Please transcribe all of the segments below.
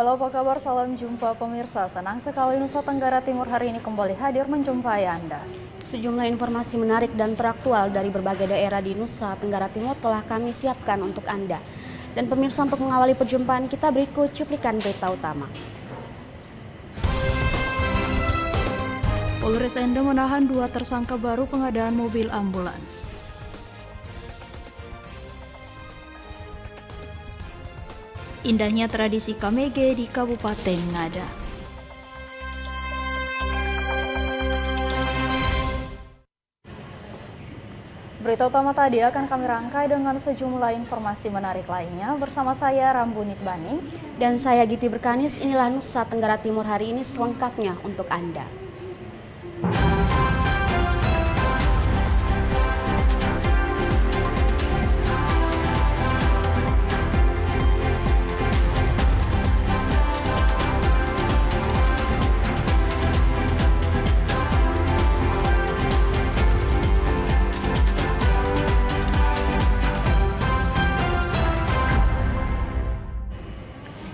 Halo, apa kabar? Salam jumpa pemirsa. Senang sekali Nusa Tenggara Timur hari ini kembali hadir menjumpai Anda. Sejumlah informasi menarik dan teraktual dari berbagai daerah di Nusa Tenggara Timur telah kami siapkan untuk Anda. Dan pemirsa, untuk mengawali perjumpaan kita berikut cuplikan berita utama. Polres Ende menahan 2 tersangka baru pengadaan mobil ambulans. Indahnya tradisi KMG di Kabupaten Ngada. Berita utama tadi akan kami rangkai dengan sejumlah informasi menarik lainnya bersama saya Rambunit Baning dan saya Giti Berkanis. Inilah Nusa Tenggara Timur hari ini selengkapnya untuk Anda.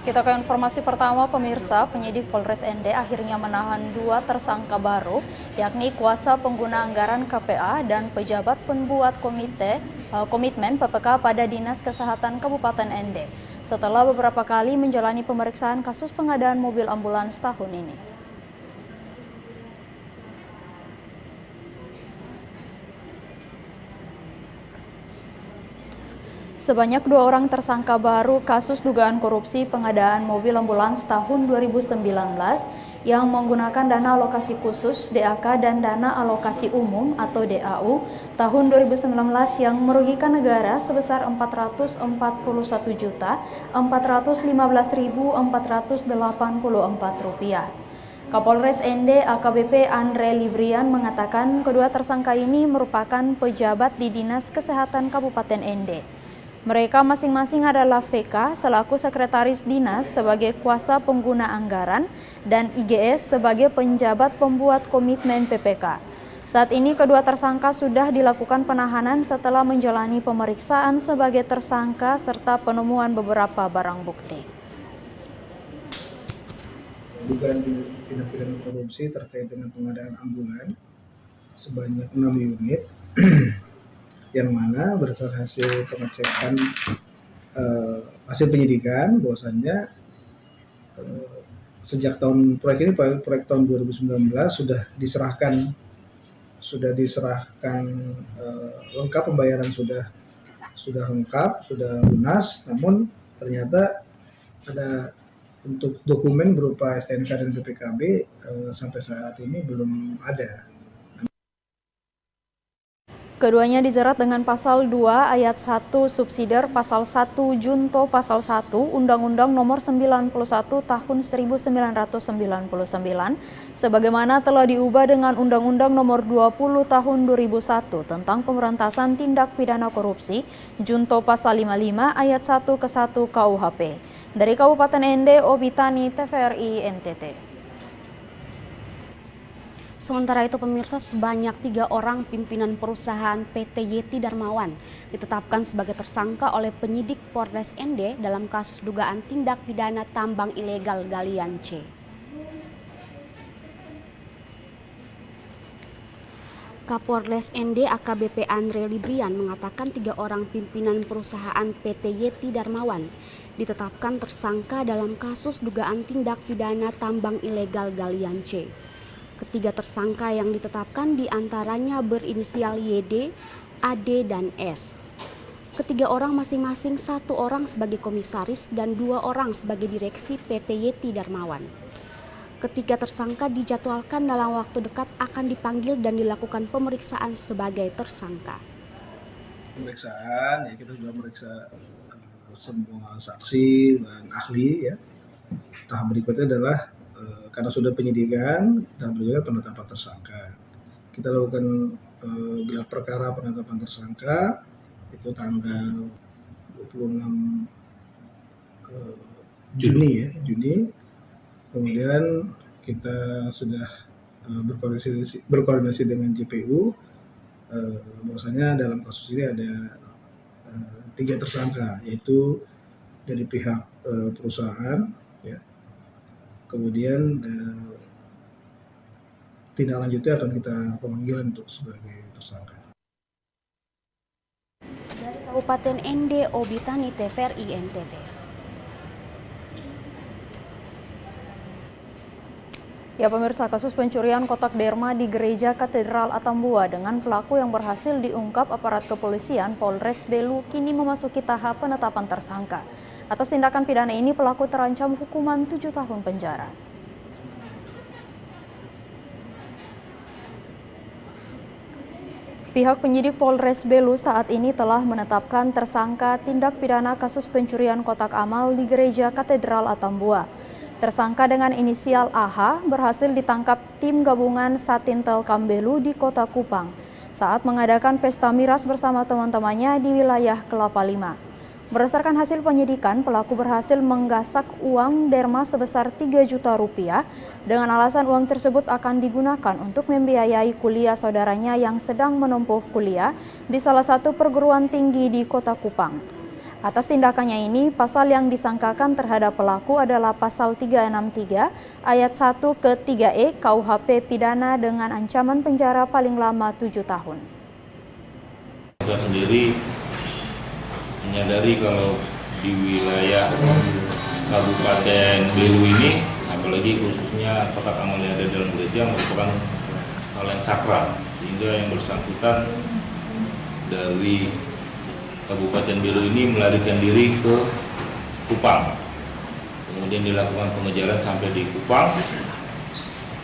Kita ke informasi pertama, pemirsa. Penyidik Polres Ende akhirnya menahan 2 tersangka baru, yakni kuasa pengguna anggaran KPA dan pejabat pembuat komitmen PPK pada Dinas Kesehatan Kabupaten Ende, setelah beberapa kali menjalani pemeriksaan kasus pengadaan mobil ambulans tahun ini. Sebanyak 2 orang tersangka baru kasus dugaan korupsi pengadaan mobil ambulans tahun 2019 yang menggunakan dana alokasi khusus DAK dan dana alokasi umum atau DAU tahun 2019 yang merugikan negara sebesar Rp414.415.484. Kapolres Ende AKBP Andre Librian mengatakan kedua tersangka ini merupakan pejabat di Dinas Kesehatan Kabupaten Ende. Mereka masing-masing adalah VK selaku sekretaris dinas sebagai kuasa pengguna anggaran dan IGS sebagai penjabat pembuat komitmen PPK. Saat ini kedua tersangka sudah dilakukan penahanan setelah menjalani pemeriksaan sebagai tersangka serta penemuan beberapa barang bukti. Dugaan tindak pidana korupsi terkait dengan pengadaan ambulan sebanyak 6 unit yang mana berdasarkan hasil pengecekan hasil penyidikan bahwasannya sejak proyek tahun 2019 sudah diserahkan lengkap, pembayaran sudah lengkap, sudah lunas, namun ternyata ada untuk dokumen berupa STNK dan BPKB sampai saat ini belum ada. Keduanya dijerat dengan pasal 2 ayat 1 subsidiar pasal 1 junto pasal 1 Undang-Undang Nomor 91 Tahun 1999 sebagaimana telah diubah dengan Undang-Undang Nomor 20 Tahun 2001 tentang pemberantasan tindak pidana korupsi junto pasal 55 ayat 1 ke 1 KUHP. Dari Kabupaten Ende, Obitani, TVRI NTT. Sementara itu pemirsa, sebanyak 3 orang pimpinan perusahaan PT Yeti Darmawan ditetapkan sebagai tersangka oleh penyidik Polres Ende dalam kasus dugaan tindak pidana tambang ilegal galian C. Kapolres Ende AKBP Andre Librian mengatakan 3 orang pimpinan perusahaan PT Yeti Darmawan ditetapkan tersangka dalam kasus dugaan tindak pidana tambang ilegal galian C. Ketiga tersangka yang ditetapkan diantaranya berinisial YD, AD, dan S. Ketiga orang masing-masing 1 orang sebagai komisaris dan 2 orang sebagai direksi PT Yeti Darmawan. Ketiga tersangka dijadwalkan dalam waktu dekat akan dipanggil dan dilakukan pemeriksaan sebagai tersangka. Pemeriksaan, ya kita sudah memeriksa semua saksi dan ahli. Ya. Tahap berikutnya adalah karena sudah penyidikan, tahap berikutnya penetapan tersangka. Kita lakukan gelar perkara penetapan tersangka itu tanggal 26 Juni. Kemudian kita sudah berkoordinasi dengan JPU bahwasanya dalam kasus ini ada 3 tersangka, yaitu dari pihak perusahaan, ya, kemudian tindak lanjutnya akan kita pemanggilan untuk sebagai tersangka. Dari Kabupaten ND, Obitani, TVRI NTT. Ya pemirsa, kasus pencurian kotak derma di Gereja Katedral Atambua dengan pelaku yang berhasil diungkap aparat kepolisian Polres Belu kini memasuki tahap penetapan tersangka. Atas tindakan pidana ini pelaku terancam hukuman 7 tahun penjara. Pihak penyidik Polres Belu saat ini telah menetapkan tersangka tindak pidana kasus pencurian kotak amal di Gereja Katedral Atambua. Tersangka dengan inisial AH berhasil ditangkap tim gabungan Satintel Kambelu di Kota Kupang saat mengadakan pesta miras bersama teman-temannya di wilayah Kelapa Lima. Berdasarkan hasil penyidikan, pelaku berhasil menggasak uang derma sebesar 3 juta rupiah dengan alasan uang tersebut akan digunakan untuk membiayai kuliah saudaranya yang sedang menempuh kuliah di salah satu perguruan tinggi di Kota Kupang. Atas tindakannya ini, pasal yang disangkakan terhadap pelaku adalah pasal 363 ayat 1 ke 3E KUHP pidana dengan ancaman penjara paling lama 7 tahun. Kita sendiri menyadari kalau di wilayah Kabupaten Belu ini, apalagi khususnya kotak amal yang ada dalam gereja merupakan hal yang sakral, sehingga yang bersangkutan dari Kabupaten Belu ini melarikan diri ke Kupang. Kemudian dilakukan pengejaran sampai di Kupang.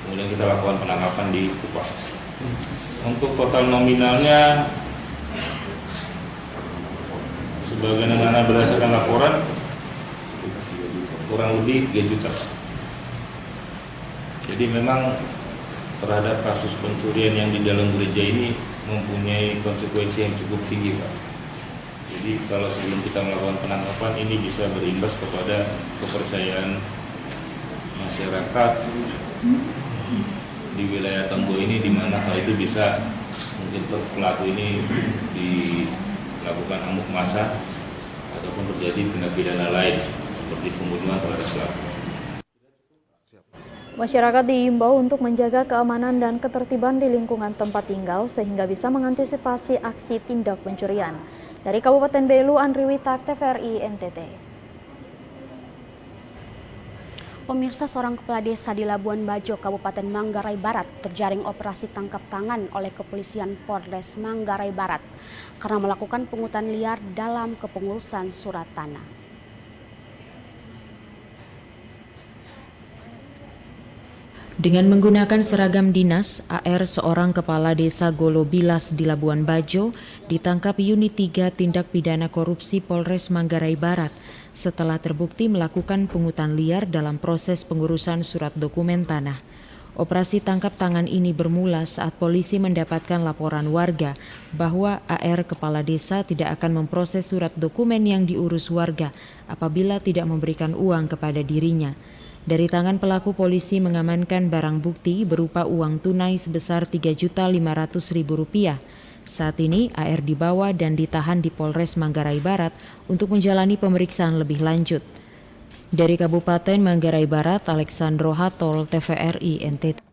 Kemudian kita lakukan penangkapan di Kupang. Untuk total nominalnya sebagaimana berdasarkan laporan kurang lebih 3 juta. Jadi memang terhadap kasus pencurian yang di dalam gereja ini mempunyai konsekuensi yang cukup tinggi, Pak. Jadi kalau sebelum kita melakukan penangkapan ini bisa berimbas kepada kepercayaan masyarakat di wilayah Atambua ini, di mana hal itu bisa mungkin pelaku ini dilakukan amuk massa ataupun terjadi tindak pidana lain seperti pembunuhan terhadap pelaku. Masyarakat diimbau untuk menjaga keamanan dan ketertiban di lingkungan tempat tinggal sehingga bisa mengantisipasi aksi tindak pencurian. Dari Kabupaten Belu, Andri Witak, TVRI NTT. Pemirsa, seorang kepala desa di Labuan Bajo, Kabupaten Manggarai Barat terjaring operasi tangkap tangan oleh kepolisian Polres Manggarai Barat karena melakukan pungutan liar dalam kepengurusan surat tanah. Dengan menggunakan seragam dinas, AR, seorang kepala desa Golo Bilas di Labuan Bajo, ditangkap Unit 3 Tindak Pidana Korupsi Polres Manggarai Barat setelah terbukti melakukan pungutan liar dalam proses pengurusan surat dokumen tanah. Operasi tangkap tangan ini bermula saat polisi mendapatkan laporan warga bahwa AR kepala desa tidak akan memproses surat dokumen yang diurus warga apabila tidak memberikan uang kepada dirinya. Dari tangan pelaku, polisi mengamankan barang bukti berupa uang tunai sebesar Rp3.500.000. Saat ini AR dibawa dan ditahan di Polres Manggarai Barat untuk menjalani pemeriksaan lebih lanjut. Dari Kabupaten Manggarai Barat, Alexandro Hatol, TVRI NTT.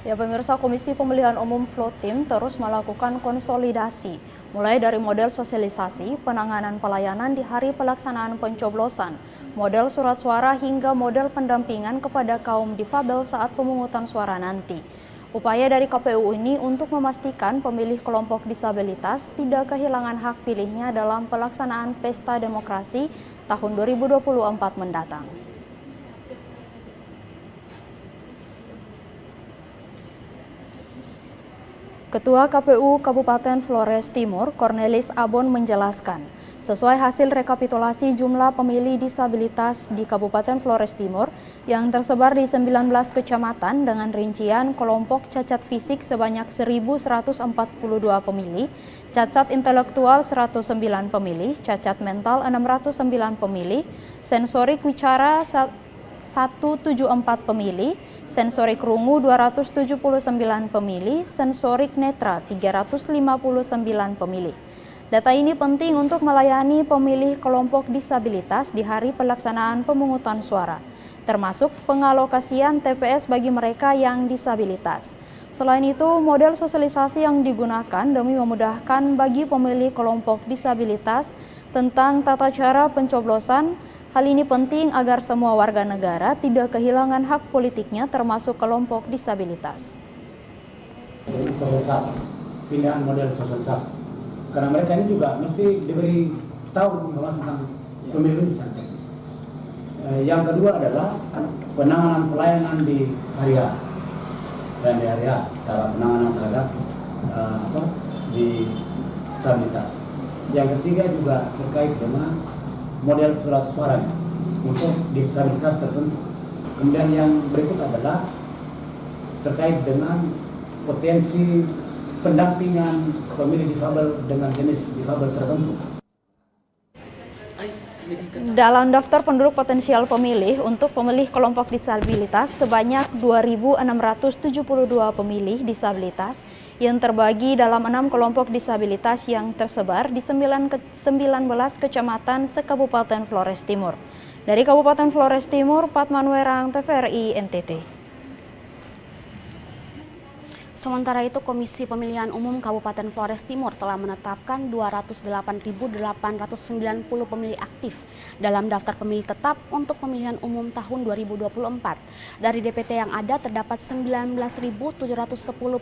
Ya pemirsa, Komisi Pemilihan Umum Flotim terus melakukan konsolidasi, mulai dari model sosialisasi, penanganan pelayanan di hari pelaksanaan pencoblosan, model surat suara hingga model pendampingan kepada kaum difabel saat pemungutan suara nanti. Upaya dari KPU ini untuk memastikan pemilih kelompok disabilitas tidak kehilangan hak pilihnya dalam pelaksanaan pesta demokrasi tahun 2024 mendatang. Ketua KPU Kabupaten Flores Timur, Cornelis Abon menjelaskan, sesuai hasil rekapitulasi jumlah pemilih disabilitas di Kabupaten Flores Timur yang tersebar di 19 kecamatan dengan rincian kelompok cacat fisik sebanyak 1.142 pemilih, cacat intelektual 109 pemilih, cacat mental 609 pemilih, sensorik wicara 174 pemilih, sensorik rungu 279 pemilih, sensorik netra 359 pemilih. Data ini penting untuk melayani pemilih kelompok disabilitas di hari pelaksanaan pemungutan suara, termasuk pengalokasian TPS bagi mereka yang disabilitas. Selain itu, model sosialisasi yang digunakan demi memudahkan bagi pemilih kelompok disabilitas tentang tata cara pencoblosan. Hal ini penting agar semua warga negara tidak kehilangan hak politiknya termasuk kelompok disabilitas. Sosialisasi, pilihan model sosialisasi. Karena mereka ini juga mesti diberi tahu informasi tentang pemilu ini secara teknis. Yang kedua adalah penanganan pelayanan di hari H. Cara penanganan terhadap disabilitas. Yang ketiga juga terkait dengan model surat suaranya untuk disabilitas tertentu. Kemudian yang berikut adalah terkait dengan potensi pendampingan pemilih difabel dengan jenis difabel tertentu. Dalam daftar penduduk potensial pemilih untuk pemilih kelompok disabilitas sebanyak 2.672 pemilih disabilitas yang terbagi dalam 6 kelompok disabilitas yang tersebar di 19 kecamatan se-Kabupaten Flores Timur. Dari Kabupaten Flores Timur, Patman Werang, TVRI NTT. Sementara itu, Komisi Pemilihan Umum Kabupaten Flores Timur telah menetapkan 208.890 pemilih aktif dalam daftar pemilih tetap untuk pemilihan umum tahun 2024. Dari DPT yang ada, terdapat 19.710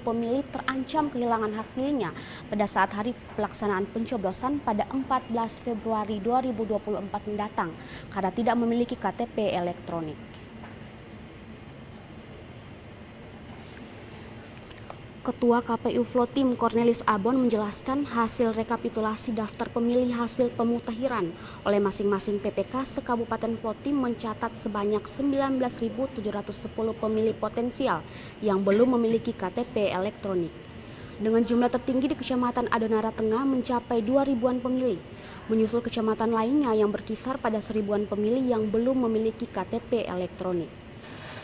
pemilih terancam kehilangan hak pilihnya pada saat hari pelaksanaan pencoblosan pada 14 Februari 2024 mendatang karena tidak memiliki KTP elektronik. Ketua KPU Flotim Cornelis Abon menjelaskan hasil rekapitulasi daftar pemilih hasil pemutahiran oleh masing-masing PPK se-Kabupaten Flotim mencatat sebanyak 19.710 pemilih potensial yang belum memiliki KTP elektronik. Dengan jumlah tertinggi di Kecamatan Adonara Tengah mencapai 2.000-an pemilih, menyusul kecamatan lainnya yang berkisar pada 1.000-an pemilih yang belum memiliki KTP elektronik.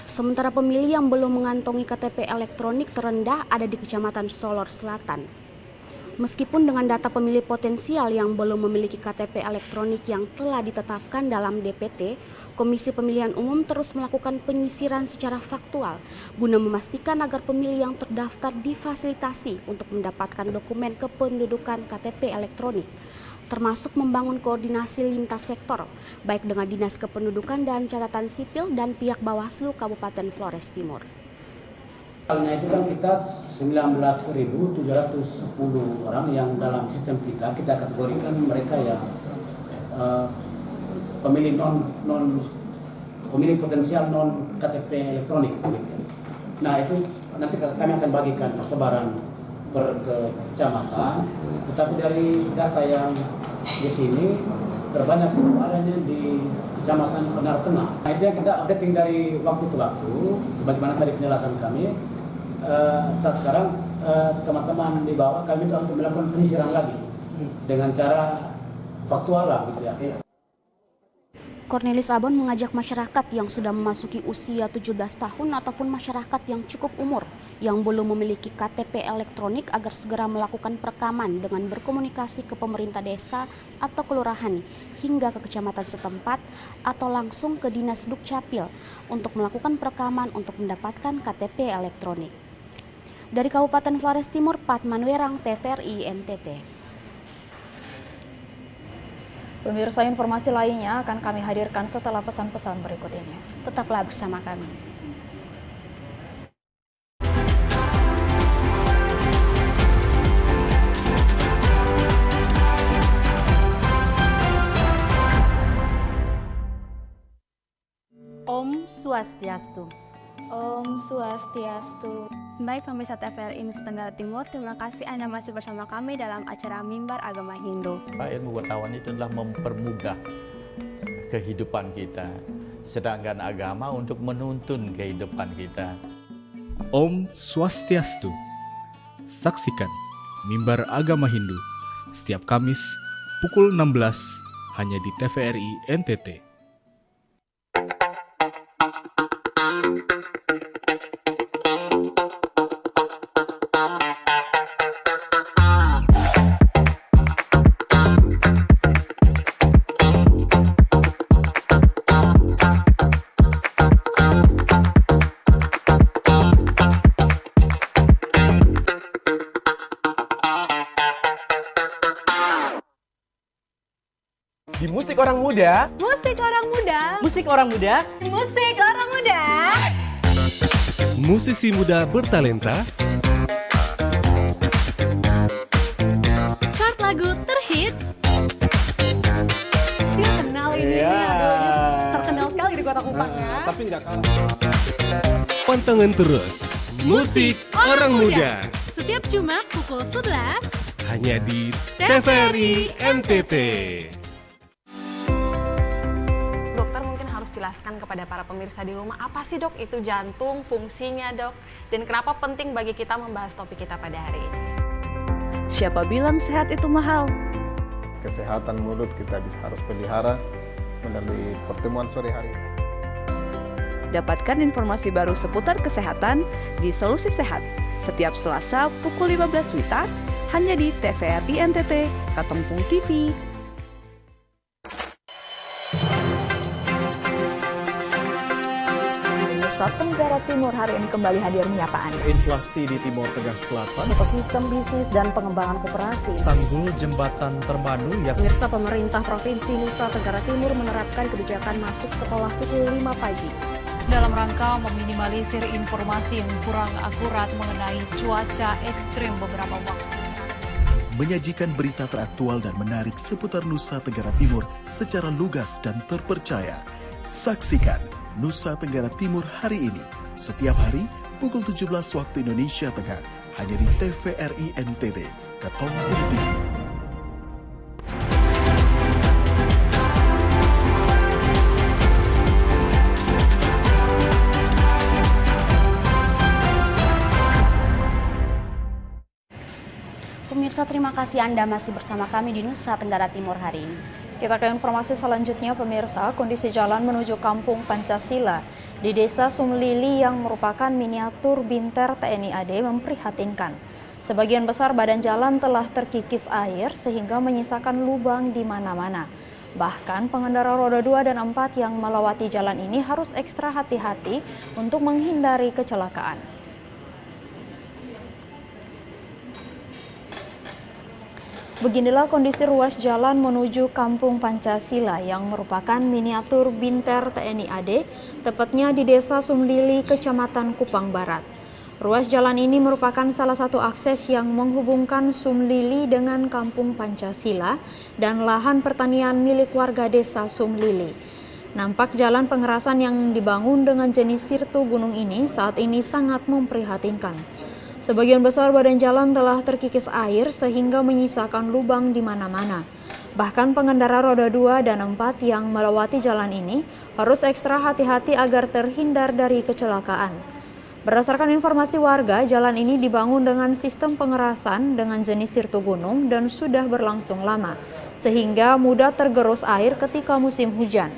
Sementara pemilih yang belum mengantongi KTP elektronik terendah ada di Kecamatan Solor Selatan. Meskipun dengan data pemilih potensial yang belum memiliki KTP elektronik yang telah ditetapkan dalam DPT, Komisi Pemilihan Umum terus melakukan penyisiran secara faktual guna memastikan agar pemilih yang terdaftar difasilitasi untuk mendapatkan dokumen kependudukan KTP elektronik, termasuk membangun koordinasi lintas sektor, baik dengan Dinas Kependudukan dan Catatan Sipil dan pihak Bawaslu Kabupaten Flores Timur. Halnya itu kan kita 19.710 orang yang dalam sistem kita kategorikan mereka yang pemilih pemilih potensial non KTP elektronik. Gitu. Nah itu nanti kami akan bagikan persebaran per kecamatan, tetapi dari data yang di sini terbanyak itu adanya di Kecamatan Adonara Tengah. Nah itu yang kita updating dari waktu ke waktu, sebagaimana tadi penjelasan kami. Saat sekarang teman-teman di bawah kami untuk melakukan penyisiran lagi dengan cara faktual lah, gitu ya. Cornelis Abon mengajak masyarakat yang sudah memasuki usia 17 tahun ataupun masyarakat yang cukup umur yang belum memiliki KTP elektronik agar segera melakukan perekaman dengan berkomunikasi ke pemerintah desa atau kelurahan hingga ke kecamatan setempat atau langsung ke Dinas Dukcapil untuk melakukan perekaman untuk mendapatkan KTP elektronik. Dari Kabupaten Flores Timur, Patman Werang, TVRI NTT. Pemirsa, informasi lainnya akan kami hadirkan setelah pesan-pesan berikut ini. Tetaplah bersama kami. Om Swastiastu. Om Swastiastu. Baik pemirsa TVRI Nusa Tenggara Timur, terima kasih Anda masih bersama kami dalam acara Mimbar Agama Hindu. Ilmu pengetahuan itu adalah mempermudah kehidupan kita, sedangkan agama untuk menuntun kehidupan kita. Om Swastiastu. Saksikan Mimbar Agama Hindu setiap Kamis pukul 16 hanya di TVRI NTT. Di Musik Orang Muda. Musik Orang Muda. Musik Orang Muda. Musik Orang Muda. Musisi muda bertalenta. Chart lagu terhits. Dia kenal ini, aduh, terkenal sekali di Kota Kupang ya. Tapi nggak kalah. Pantengin terus Musik Orang Muda. Setiap Jumat pukul 11. Hanya di TVRI NTT. Dokter mungkin harus jelaskan kepada para pemirsa di rumah, apa sih dok itu jantung, fungsinya dok, dan kenapa penting bagi kita membahas topik kita pada hari ini. Siapa bilang sehat itu mahal? Kesehatan mulut kita harus pelihara melalui pertemuan sore hari. Dapatkan informasi baru seputar kesehatan di Solusi Sehat setiap Selasa pukul 15 WITA hanya di TVRI NTT, Katongpung TV. Nusa Tenggara Timur hari ini kembali hadir menyapa Anda. Inflasi di Timur Tengah Selatan, ekosistem bisnis dan pengembangan koperasi, tanggul jembatan terpadu yang pemirsa pemerintah Provinsi Nusa Tenggara Timur menerapkan kebijakan masuk sekolah pukul 5 pagi. Dalam rangka meminimalisir informasi yang kurang akurat mengenai cuaca ekstrim beberapa waktu. Menyajikan berita teraktual dan menarik seputar Nusa Tenggara Timur secara lugas dan terpercaya. Saksikan Nusa Tenggara Timur hari ini, setiap hari pukul 17 waktu Indonesia Tengah, hanya di TVRI NTT, Katongpung TV. Pemirsa, terima kasih Anda masih bersama kami di Nusa Tenggara Timur hari ini. Kita ke informasi selanjutnya, pemirsa. Kondisi jalan menuju Kampung Pancasila di Desa Sumlili yang merupakan miniatur Binter TNI AD memprihatinkan. Sebagian besar badan jalan telah terkikis air sehingga menyisakan lubang di mana-mana. Bahkan pengendara roda 2 dan 4 yang melewati jalan ini harus ekstra hati-hati untuk menghindari kecelakaan. Beginilah kondisi ruas jalan menuju Kampung Pancasila yang merupakan miniatur Binter TNI AD, tepatnya di Desa Sumlili, Kecamatan Kupang Barat. Ruas jalan ini merupakan salah satu akses yang menghubungkan Sumlili dengan Kampung Pancasila dan lahan pertanian milik warga Desa Sumlili. Nampak jalan pengerasan yang dibangun dengan jenis sirtu gunung ini saat ini sangat memprihatinkan. Sebagian besar badan jalan telah terkikis air sehingga menyisakan lubang di mana-mana. Bahkan pengendara roda 2 dan 4 yang melewati jalan ini harus ekstra hati-hati agar terhindar dari kecelakaan. Berdasarkan informasi warga, jalan ini dibangun dengan sistem pengerasan dengan jenis sirtu gunung dan sudah berlangsung lama, sehingga mudah tergerus air ketika musim hujan.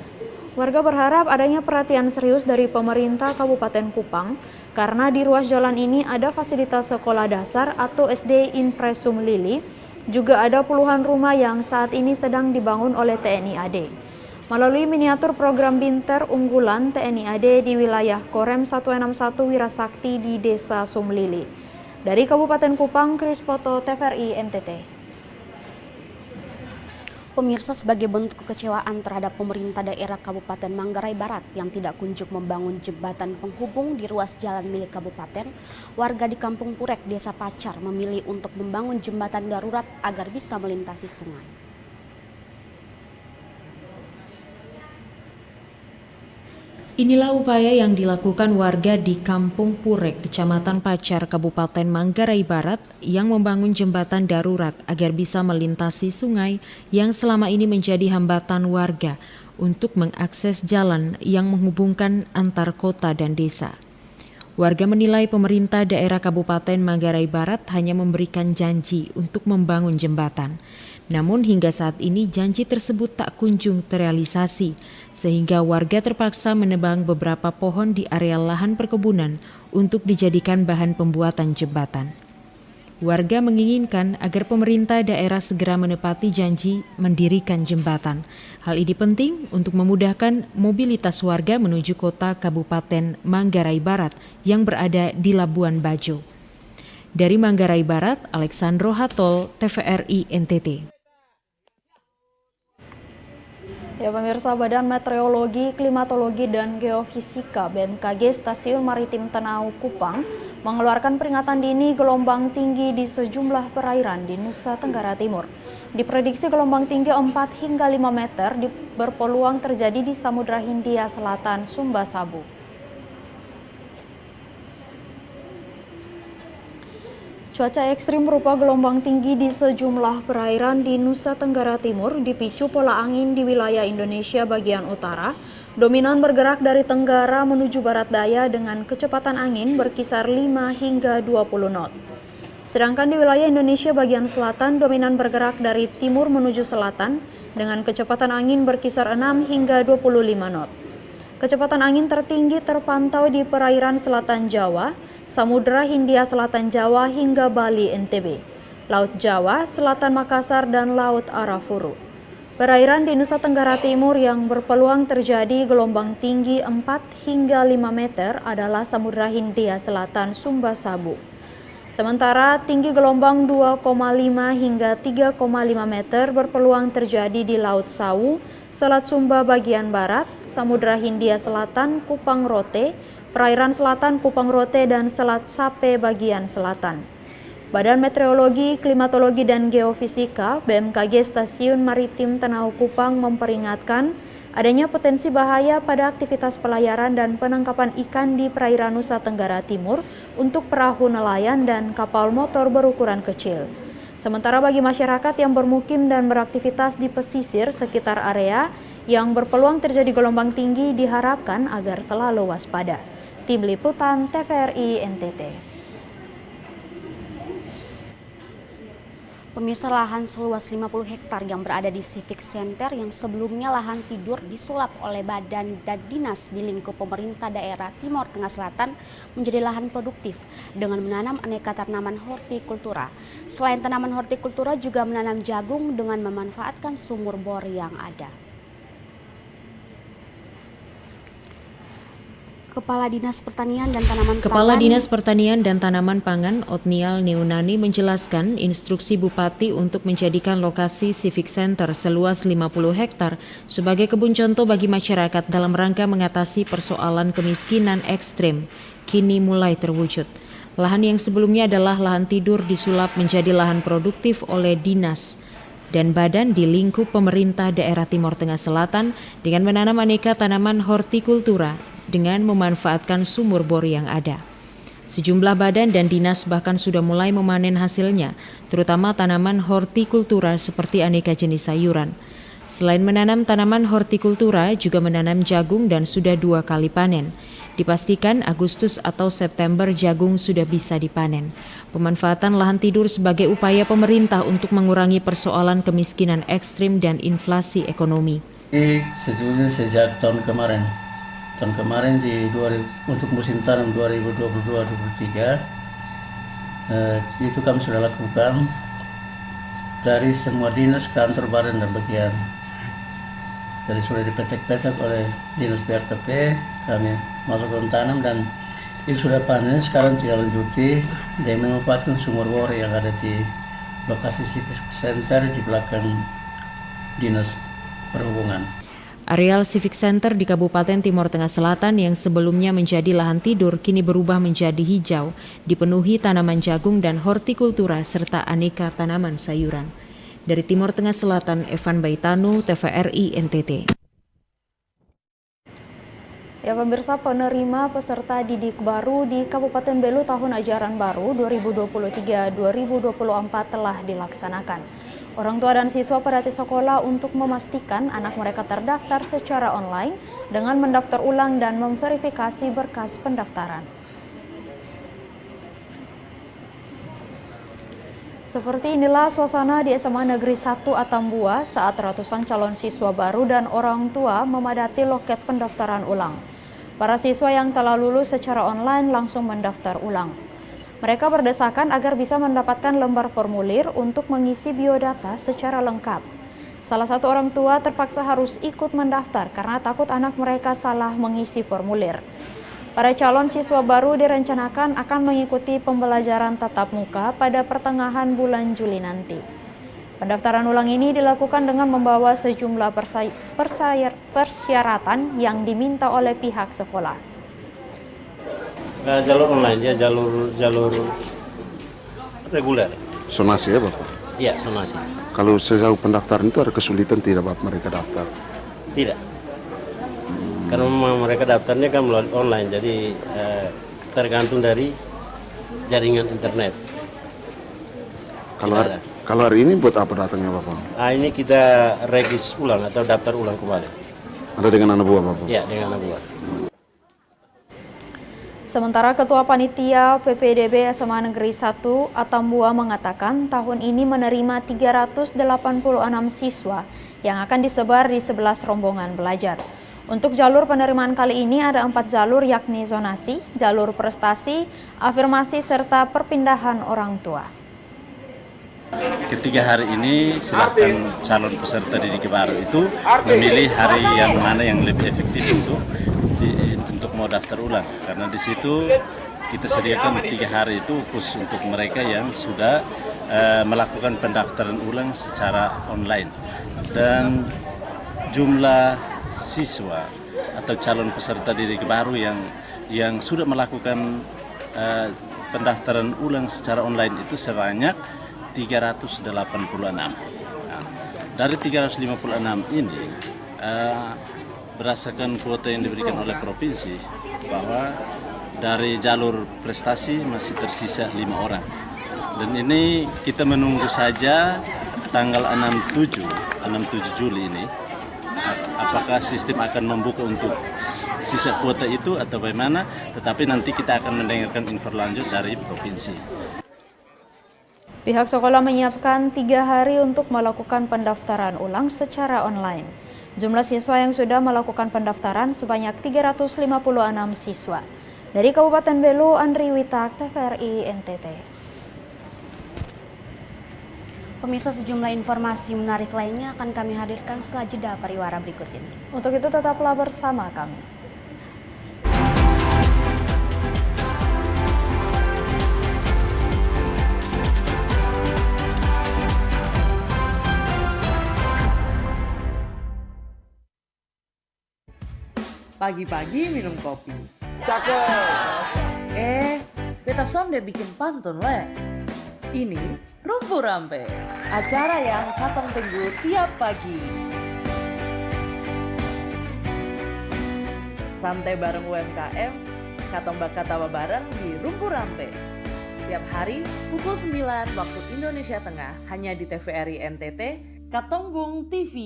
Warga berharap adanya perhatian serius dari pemerintah Kabupaten Kupang karena di ruas jalan ini ada fasilitas sekolah dasar atau SD Impres Sumlili, juga ada puluhan rumah yang saat ini sedang dibangun oleh TNI AD. Melalui miniatur program Binter unggulan TNI AD di wilayah Korem 161 Wirasakti di Desa Sumlili. Dari Kabupaten Kupang, Kris Poto, TVRI NTT. Pemirsa, sebagai bentuk kekecewaan terhadap pemerintah daerah Kabupaten Manggarai Barat yang tidak kunjung membangun jembatan penghubung di ruas jalan milik kabupaten, warga di Kampung Purek, Desa Pacar memilih untuk membangun jembatan darurat agar bisa melintasi sungai. Inilah upaya yang dilakukan warga di Kampung Purek, Kecamatan Pacar, Kabupaten Manggarai Barat yang membangun jembatan darurat agar bisa melintasi sungai yang selama ini menjadi hambatan warga untuk mengakses jalan yang menghubungkan antar kota dan desa. Warga menilai pemerintah daerah Kabupaten Manggarai Barat hanya memberikan janji untuk membangun jembatan. Namun hingga saat ini janji tersebut tak kunjung terrealisasi, sehingga warga terpaksa menebang beberapa pohon di area lahan perkebunan untuk dijadikan bahan pembuatan jembatan. Warga menginginkan agar pemerintah daerah segera menepati janji mendirikan jembatan. Hal ini penting untuk memudahkan mobilitas warga menuju kota Kabupaten Manggarai Barat yang berada di Labuan Bajo. Dari Manggarai Barat, Alexandro Hatol, TVRI NTT. Ya pemirsa, Badan Meteorologi, Klimatologi, dan Geofisika BMKG Stasiun Maritim Tenau Kupang mengeluarkan peringatan dini gelombang tinggi di sejumlah perairan di Nusa Tenggara Timur. Diprediksi gelombang tinggi 4 hingga 5 meter berpeluang terjadi di Samudra Hindia Selatan, Sumba Sabu. Cuaca ekstrim berupa gelombang tinggi di sejumlah perairan di Nusa Tenggara Timur dipicu pola angin di wilayah Indonesia bagian utara, dominan bergerak dari tenggara menuju barat daya dengan kecepatan angin berkisar 5 hingga 20 knot. Sedangkan di wilayah Indonesia bagian selatan dominan bergerak dari timur menuju selatan dengan kecepatan angin berkisar 6 hingga 25 knot. Kecepatan angin tertinggi terpantau di perairan selatan Jawa, Samudra Hindia Selatan Jawa hingga Bali NTB, Laut Jawa, Selatan Makassar, dan Laut Arafuru. Perairan di Nusa Tenggara Timur yang berpeluang terjadi gelombang tinggi 4 hingga 5 meter adalah Samudra Hindia Selatan Sumba Sabu. Sementara tinggi gelombang 2,5 hingga 3,5 meter berpeluang terjadi di Laut Sawu, Selat Sumba bagian barat, Samudra Hindia Selatan Kupang Rote, perairan selatan Kupang Rote, dan Selat Sape bagian selatan. Badan Meteorologi, Klimatologi, dan Geofisika BMKG Stasiun Maritim Tenau Kupang memperingatkan adanya potensi bahaya pada aktivitas pelayaran dan penangkapan ikan di perairan Nusa Tenggara Timur untuk perahu nelayan dan kapal motor berukuran kecil. Sementara bagi masyarakat yang bermukim dan beraktivitas di pesisir sekitar area yang berpeluang terjadi gelombang tinggi diharapkan agar selalu waspada. Tim Liputan TVRI NTT. Pemirsa, lahan seluas 50 hektar yang berada di Civic Center yang sebelumnya lahan tidur disulap oleh badan dan dinas di lingkup pemerintah daerah Timor Tengah Selatan menjadi lahan produktif dengan menanam aneka tanaman hortikultura. Selain tanaman hortikultura juga menanam jagung dengan memanfaatkan sumur bor yang ada. Kepala Dinas Pertanian dan Tanaman Pangan Otniel Neunani menjelaskan instruksi Bupati untuk menjadikan lokasi Civic Center seluas 50 hektar sebagai kebun contoh bagi masyarakat dalam rangka mengatasi persoalan kemiskinan ekstrim kini mulai terwujud. Lahan yang sebelumnya adalah lahan tidur disulap menjadi lahan produktif oleh dinas dan badan di lingkup pemerintah daerah Timor Tengah Selatan dengan menanam aneka tanaman hortikultura dengan memanfaatkan sumur bor yang ada. Sejumlah badan dan dinas bahkan sudah mulai memanen hasilnya, terutama tanaman hortikultura seperti aneka jenis sayuran. Selain menanam tanaman hortikultura, juga menanam jagung dan sudah 2 kali panen. Dipastikan Agustus atau September jagung sudah bisa dipanen. Pemanfaatan lahan tidur sebagai upaya pemerintah untuk mengurangi persoalan kemiskinan ekstrim dan inflasi ekonomi. Sejujurnya sejak tahun kemarin untuk musim tanam 2022-2023 itu kami sudah lakukan dari semua dinas, kantor, badan, dan bagian. Jadi sudah dipetak-petak oleh dinas BRKP, kami masukkan tanam dan itu sudah panen. Sekarang tinggal lanjuti dan memanfaatkan sumur bor yang ada di lokasi Civic Center di belakang dinas perhubungan. Areal Civic Center di Kabupaten Timor Tengah Selatan yang sebelumnya menjadi lahan tidur kini berubah menjadi hijau, dipenuhi tanaman jagung dan hortikultura serta aneka tanaman sayuran. Dari Timor Tengah Selatan, Evan Baitanu, TVRI NTT. Ya pemirsa, penerima peserta didik baru di Kabupaten Belu tahun ajaran baru 2023-2024 telah dilaksanakan. Orang tua dan siswa pada sekolah untuk memastikan anak mereka terdaftar secara online dengan mendaftar ulang dan memverifikasi berkas pendaftaran. Seperti inilah suasana di SMA Negeri 1 Atambua saat ratusan calon siswa baru dan orang tua memadati loket pendaftaran ulang. Para siswa yang telah lulus secara online langsung mendaftar ulang. Mereka berdesakan agar bisa mendapatkan lembar formulir untuk mengisi biodata secara lengkap. Salah satu orang tua terpaksa harus ikut mendaftar karena takut anak mereka salah mengisi formulir. Para calon siswa baru direncanakan akan mengikuti pembelajaran tatap muka pada pertengahan bulan Juli nanti. Pendaftaran ulang ini dilakukan dengan membawa sejumlah persyaratan yang diminta oleh pihak sekolah. Jalur online ya, jalur reguler. Sonasi ya Bapak? Iya, sonasi. Kalau sejauh pendaftaran itu ada kesulitan tidak Bapak mereka daftar? Tidak. Karena memang mereka daftarnya kan melalui online, jadi tergantung dari jaringan internet. Kalau hari ini buat apa datangnya Bapak? Ini kita regis ulang atau daftar ulang kembali. Ada dengan anak buah Bapak? Iya, dengan anak buah. Sementara Ketua Panitia PPDB SMA Negeri 1 Atambua mengatakan tahun ini menerima 386 siswa yang akan disebar di 11 rombongan belajar. Untuk jalur penerimaan kali ini ada 4 jalur yakni zonasi, jalur prestasi, afirmasi, serta perpindahan orang tua. Ketiga hari ini silakan calon peserta didik baru itu memilih hari yang mana yang lebih efektif untuk mau daftar ulang, karena di situ kita sediakan 3 hari itu khusus untuk mereka yang sudah melakukan pendaftaran ulang secara online, dan jumlah siswa atau calon peserta didik baru yang sudah melakukan pendaftaran ulang secara online itu sebanyak 386. Nah, dari 356 ini berdasarkan kuota yang diberikan oleh provinsi bahwa dari jalur prestasi masih tersisa 5 orang. Dan ini kita menunggu saja tanggal 6-7 Juli ini apakah sistem akan membuka untuk sisa kuota itu atau bagaimana, tetapi nanti kita akan mendengarkan info lanjut dari provinsi. Pihak sekolah menyiapkan 3 hari untuk melakukan pendaftaran ulang secara online. Jumlah siswa yang sudah melakukan pendaftaran sebanyak 356 siswa. Dari Kabupaten Belu, Andri Witak, TVRI NTT. Pemirsa, sejumlah informasi menarik lainnya akan kami hadirkan setelah jeda pariwara berikut ini. Untuk itu tetaplah bersama kami. Pagi-pagi minum kopi. Cakep. Beta sonde bikin pantun le. Ini Rumpu Rampe, acara yang katong tunggu tiap pagi. Santai bareng UMKM, katong bakal tawa bareng di Rumpu Rampe. Setiap hari pukul 9 waktu Indonesia Tengah hanya di TVRI NTT, Katongbung TV.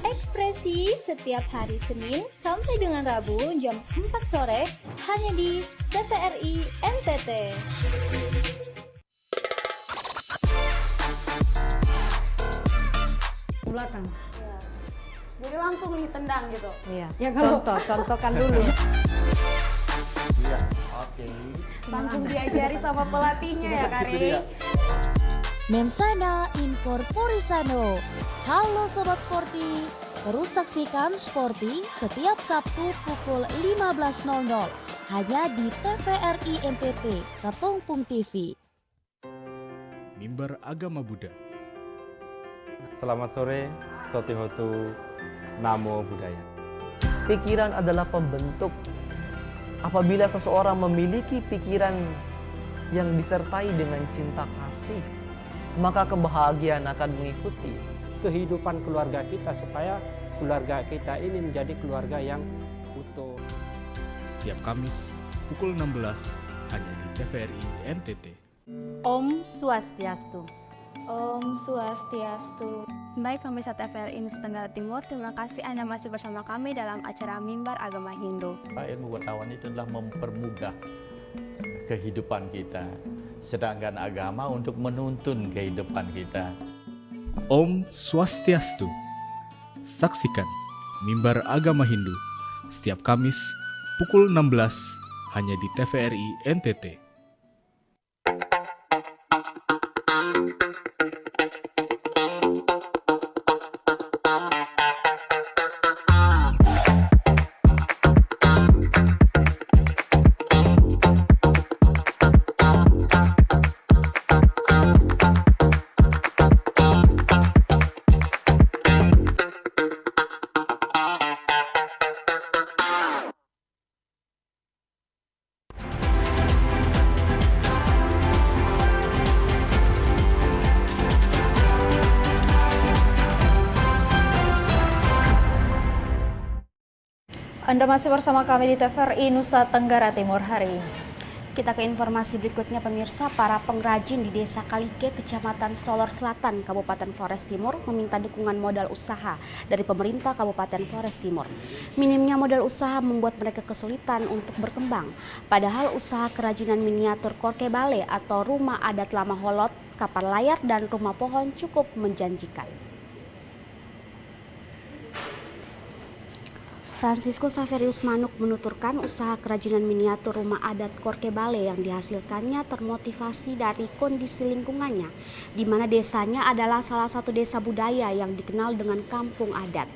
Ekspresi setiap hari Senin sampai dengan Rabu jam 4 sore hanya di TVRI NTT. Belakang. Ya. Jadi langsung ditendang gitu. Iya. Ya kalau contohkan dulu. Iya, oke. Langsung diajari sama pelatihnya ya, Kari. Mensana Incorporisano. Halo Sobat Sporty, terus saksikan Sporty setiap Sabtu pukul 15.00 hanya di TVRI NTT, Katongpung TV. Mimbar Agama Buddha. Selamat sore, Sotihotu Namo Buddhaya. Pikiran adalah pembentuk. Apabila seseorang memiliki pikiran yang disertai dengan cinta kasih, maka kebahagiaan akan mengikuti kehidupan keluarga kita supaya keluarga kita ini menjadi keluarga yang utuh. Setiap Kamis pukul 16 hanya di TVRI NTT. Om Swastiastu. Om Swastiastu. Baik pemirsa TVRI Nusa Tenggara Timur, terima kasih Anda masih bersama kami dalam acara Mimbar Agama Hindu. Ilmu wartawan itu adalah mempermudah kehidupan kita, sedangkan agama untuk menuntun kehidupan kita. Om Swastiastu. Saksikan Mimbar Agama Hindu, setiap Kamis pukul 16 hanya di TVRI NTT. Anda masih bersama kami di TVRI Nusa Tenggara Timur hari ini. Kita ke informasi berikutnya pemirsa, para pengrajin di Desa Kalike, Kecamatan Solor Selatan, Kabupaten Flores Timur meminta dukungan modal usaha dari pemerintah Kabupaten Flores Timur. Minimnya modal usaha membuat mereka kesulitan untuk berkembang. Padahal usaha kerajinan miniatur korke bale atau rumah adat lama holot, kapal layar dan rumah pohon cukup menjanjikan. Francisco Saverius Manuk menuturkan usaha kerajinan miniatur rumah adat korke bale yang dihasilkannya termotivasi dari kondisi lingkungannya, di mana desanya adalah salah satu desa budaya yang dikenal dengan kampung adat.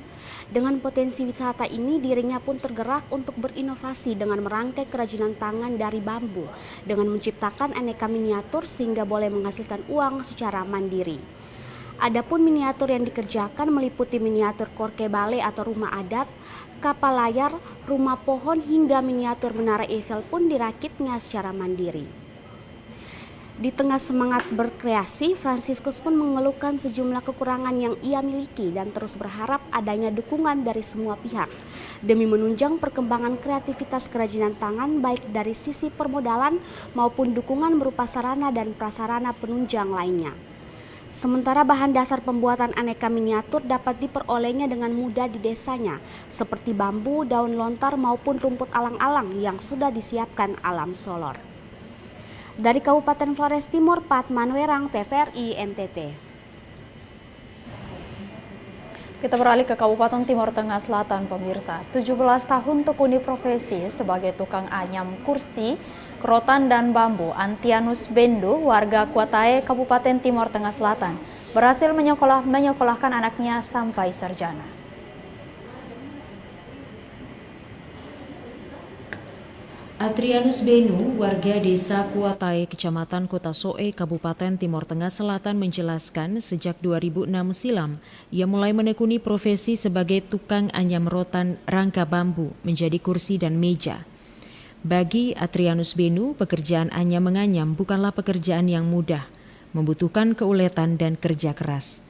Dengan potensi wisata ini, dirinya pun tergerak untuk berinovasi dengan merangkai kerajinan tangan dari bambu, dengan menciptakan aneka miniatur sehingga boleh menghasilkan uang secara mandiri. Adapun miniatur yang dikerjakan meliputi miniatur korke bale atau rumah adat, kapal layar, rumah pohon hingga miniatur menara Eiffel pun dirakitnya secara mandiri. Di tengah semangat berkreasi, Franciscus pun mengeluhkan sejumlah kekurangan yang ia miliki dan terus berharap adanya dukungan dari semua pihak demi menunjang perkembangan kreativitas kerajinan tangan baik dari sisi permodalan maupun dukungan berupa sarana dan prasarana penunjang lainnya. Sementara bahan dasar pembuatan aneka miniatur dapat diperolehnya dengan mudah di desanya, seperti bambu, daun lontar maupun rumput alang-alang yang sudah disiapkan alam Solor. Dari Kabupaten Flores Timur, Pat Manwerang, TVRI NTT. Kita beralih ke Kabupaten Timur Tengah Selatan, pemirsa. 17 tahun tekuni profesi sebagai tukang anyam kursi, kerotan dan bambu, Antianus Bendu, warga Kuatae, Kabupaten Timur Tengah Selatan, berhasil menyekolahkan anaknya sampai sarjana. Adrianus Benu, warga desa Kuatae, Kecamatan Kota Soe, Kabupaten Timur Tengah Selatan menjelaskan sejak 2006 silam, ia mulai menekuni profesi sebagai tukang anyam rotan rangka bambu menjadi kursi dan meja. Bagi Adrianus Benu, pekerjaan anyam menganyam bukanlah pekerjaan yang mudah, membutuhkan keuletan dan kerja keras.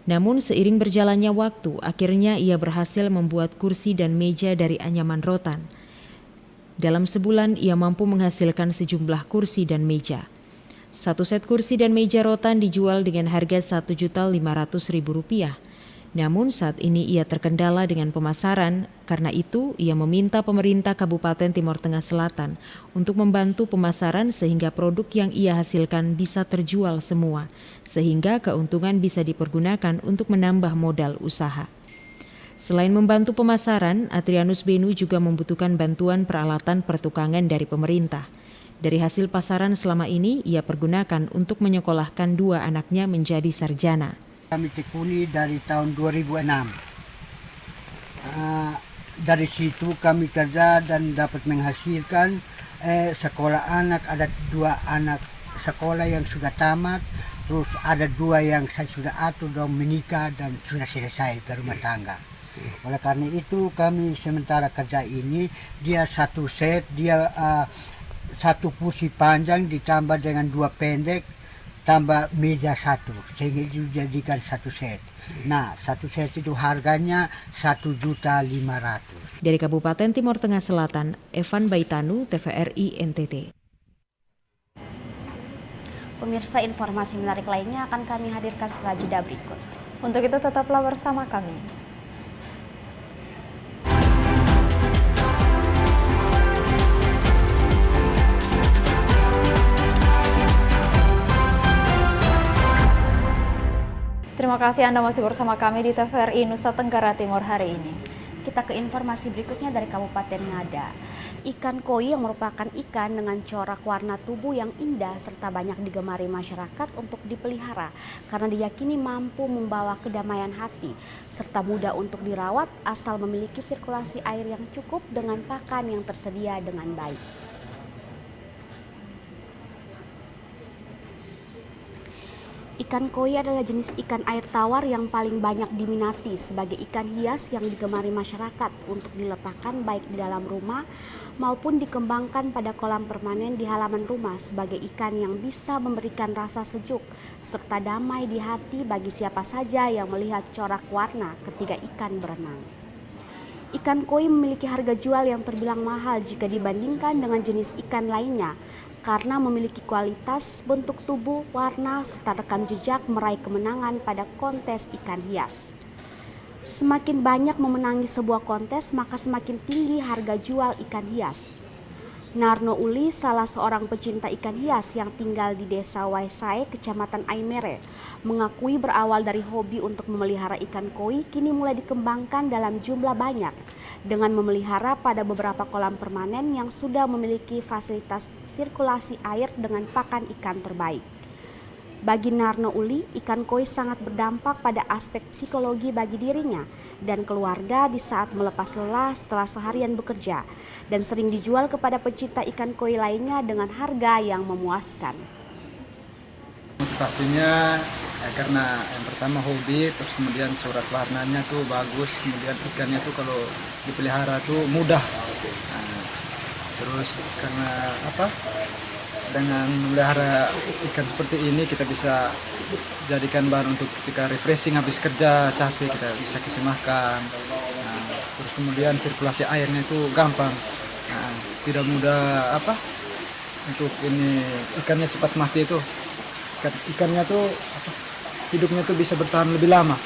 Namun seiring berjalannya waktu, akhirnya ia berhasil membuat kursi dan meja dari anyaman rotan. Dalam sebulan ia mampu menghasilkan sejumlah kursi dan meja. Satu set kursi dan meja rotan dijual dengan harga Rp1.500.000. Namun saat ini ia terkendala dengan pemasaran, karena itu ia meminta pemerintah Kabupaten Timur Tengah Selatan untuk membantu pemasaran sehingga produk yang ia hasilkan bisa terjual semua, sehingga keuntungan bisa dipergunakan untuk menambah modal usaha. Selain membantu pemasaran, Adrianus Benu juga membutuhkan bantuan peralatan pertukangan dari pemerintah. Dari hasil pasaran selama ini, ia pergunakan untuk menyekolahkan 2 anaknya menjadi sarjana. Kami tekuni dari tahun 2006. Dari situ kami kerja dan dapat menghasilkan sekolah anak, ada 2 anak sekolah yang sudah tamat, terus ada 2 yang saya sudah atur dan menikah dan sudah selesai berumah tangga. Oleh karena itu kami sementara kerja ini, dia 1 set, dia 1 kursi panjang ditambah dengan 2 pendek, tambah meja 1, sehingga dijadikan 1 set. Nah, 1 set itu harganya Rp1.500.000. Dari Kabupaten Timur Tengah Selatan, Evan Baitanu, TVRI NTT. Pemirsa, informasi menarik lainnya akan kami hadirkan setelah jeda berikut. Untuk itu tetaplah bersama kami. Terima kasih Anda masih bersama kami di TVRI Nusa Tenggara Timur hari ini. Kita ke informasi berikutnya dari Kabupaten Ngada. Ikan koi yang merupakan ikan dengan corak warna tubuh yang indah serta banyak digemari masyarakat untuk dipelihara karena diyakini mampu membawa kedamaian hati serta mudah untuk dirawat asal memiliki sirkulasi air yang cukup dengan pakan yang tersedia dengan baik. Ikan koi adalah jenis ikan air tawar yang paling banyak diminati sebagai ikan hias yang digemari masyarakat untuk diletakkan baik di dalam rumah maupun dikembangkan pada kolam permanen di halaman rumah sebagai ikan yang bisa memberikan rasa sejuk serta damai di hati bagi siapa saja yang melihat corak warna ketika ikan berenang. Ikan koi memiliki harga jual yang terbilang mahal jika dibandingkan dengan jenis ikan lainnya karena memiliki kualitas, bentuk tubuh, warna, serta rekam jejak meraih kemenangan pada kontes ikan hias. Semakin banyak memenangi sebuah kontes, maka semakin tinggi harga jual ikan hias. Narno Uli, salah seorang pecinta ikan hias yang tinggal di Desa Waisai, Kecamatan Aimere, mengakui berawal dari hobi untuk memelihara ikan koi kini mulai dikembangkan dalam jumlah banyak dengan memelihara pada beberapa kolam permanen yang sudah memiliki fasilitas sirkulasi air dengan pakan ikan terbaik. Bagi Narno Uli, ikan koi sangat berdampak pada aspek psikologi bagi dirinya dan keluarga di saat melepas lelah setelah seharian bekerja dan sering dijual kepada pecinta ikan koi lainnya dengan harga yang memuaskan. Motivasinya karena yang pertama hobi, terus kemudian corak warnanya tuh bagus, kemudian ikannya tuh kalau dipelihara tuh mudah. Terus karena dengan memelihara ikan seperti ini kita bisa jadikan bahan untuk ketika refreshing habis kerja capek kita bisa kasih makan. Terus kemudian sirkulasi airnya itu gampang, tidak mudah untuk ini ikannya cepat mati itu. Ikannya tuh hidupnya tuh bisa bertahan lebih lama.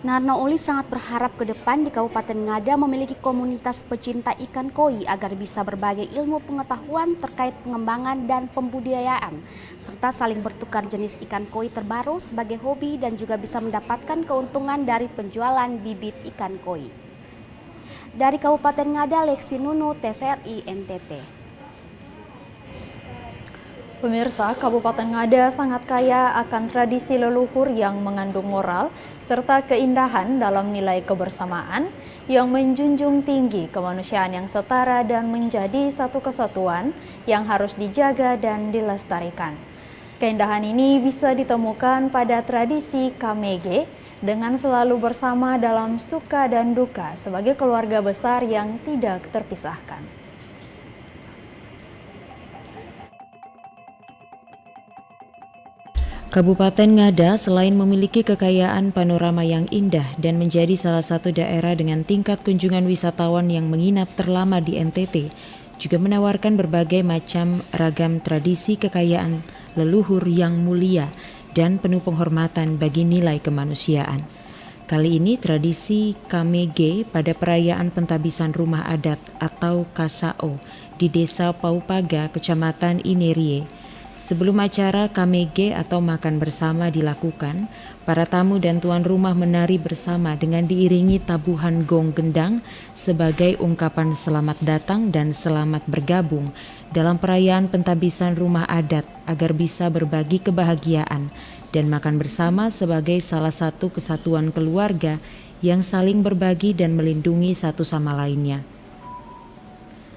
Narno Uli sangat berharap ke depan di Kabupaten Ngada memiliki komunitas pecinta ikan koi agar bisa berbagi ilmu pengetahuan terkait pengembangan dan pembudidayaan, serta saling bertukar jenis ikan koi terbaru sebagai hobi dan juga bisa mendapatkan keuntungan dari penjualan bibit ikan koi. Dari Kabupaten Ngada, Lexi Nunu, TVRI NTT. Pemirsa, Kabupaten Ngada sangat kaya akan tradisi leluhur yang mengandung moral serta keindahan dalam nilai kebersamaan yang menjunjung tinggi kemanusiaan yang setara dan menjadi satu kesatuan yang harus dijaga dan dilestarikan. Keindahan ini bisa ditemukan pada tradisi KMG dengan selalu bersama dalam suka dan duka sebagai keluarga besar yang tidak terpisahkan. Kabupaten Ngada selain memiliki kekayaan panorama yang indah dan menjadi salah satu daerah dengan tingkat kunjungan wisatawan yang menginap terlama di NTT, juga menawarkan berbagai macam ragam tradisi kekayaan leluhur yang mulia dan penuh penghormatan bagi nilai kemanusiaan. Kali ini tradisi KMG pada perayaan pentabisan rumah adat atau KSAO di Desa Paupaga, Kecamatan Inerie. Sebelum acara KMG atau makan bersama dilakukan, para tamu dan tuan rumah menari bersama dengan diiringi tabuhan gong gendang sebagai ungkapan selamat datang dan selamat bergabung dalam perayaan pentabisan rumah adat agar bisa berbagi kebahagiaan dan makan bersama sebagai salah satu kesatuan keluarga yang saling berbagi dan melindungi satu sama lainnya.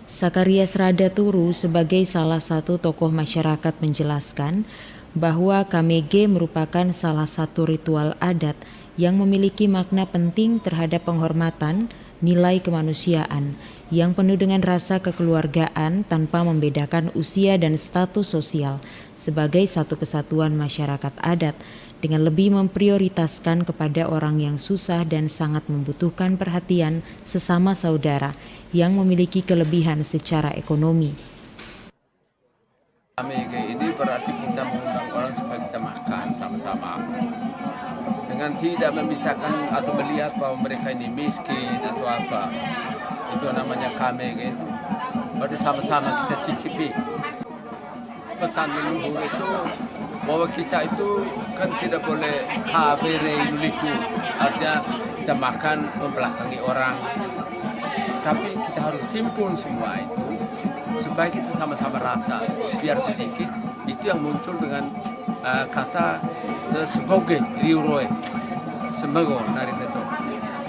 Sakarias Rada Turu sebagai salah satu tokoh masyarakat menjelaskan bahwa KMG merupakan salah satu ritual adat yang memiliki makna penting terhadap penghormatan, nilai kemanusiaan yang penuh dengan rasa kekeluargaan tanpa membedakan usia dan status sosial sebagai satu kesatuan masyarakat adat dengan lebih memprioritaskan kepada orang yang susah dan sangat membutuhkan perhatian sesama saudara yang memiliki kelebihan secara ekonomi. KMG ini berarti kita mengundang orang supaya kita makan sama-sama dengan tidak memisahkan atau melihat bahwa mereka ini miskin atau apa. Itu namanya KMG itu. Berarti sama-sama kita cicipi. Pesan leluhur itu bahwa kita itu kan tidak boleh kafir inuliku, artinya kita makan membelakangi orang. Tapi kita harus himpun semua itu supaya kita sama-sama rasa, biar sedikit itu yang muncul dengan kata sebagai riuroe semoga dari itu.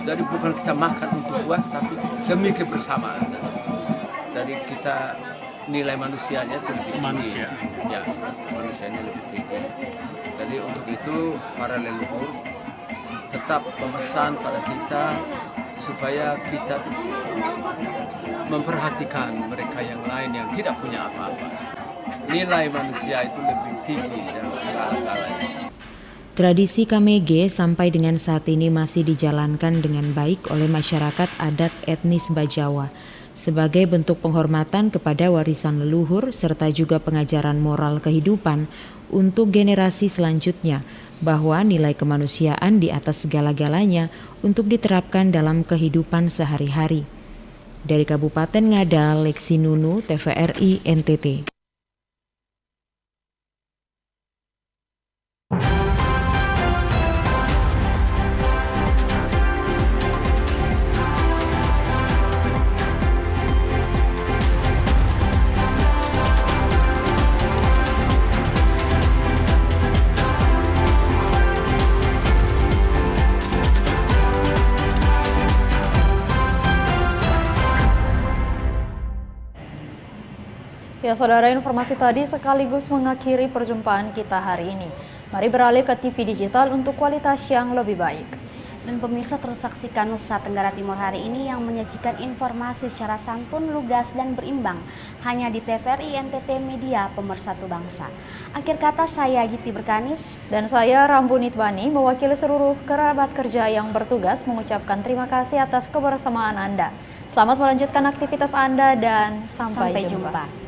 Jadi bukan kita makan untuk puas, tapi demi kebersamaan. Jadi kita nilai manusianya itu lebih tinggi. Ya, manusianya lebih tinggi. Jadi untuk itu para leluhur tetap memesan pada kita supaya kita memperhatikan mereka yang lain yang tidak punya apa-apa. Nilai manusia itu lebih tinggi dari segala-galanya. Tradisi KMG sampai dengan saat ini masih dijalankan dengan baik oleh masyarakat adat etnis Bajawa sebagai bentuk penghormatan kepada warisan leluhur serta juga pengajaran moral kehidupan untuk generasi selanjutnya bahwa nilai kemanusiaan di atas segala-galanya untuk diterapkan dalam kehidupan sehari-hari. Dari Kabupaten Ngada, Lexi Nunu, TVRI NTT. Ya saudara, informasi tadi sekaligus mengakhiri perjumpaan kita hari ini. Mari beralih ke TV digital untuk kualitas yang lebih baik. Dan pemirsa, terus saksikan Nusa Tenggara Timur hari ini yang menyajikan informasi secara santun, lugas, dan berimbang. Hanya di TVRI NTT Media, Pemersatu Bangsa. Akhir kata saya Giti Berkanis. Dan saya Rambu Nitbani, mewakili seluruh kerabat kerja yang bertugas mengucapkan terima kasih atas kebersamaan Anda. Selamat melanjutkan aktivitas Anda dan sampai jumpa.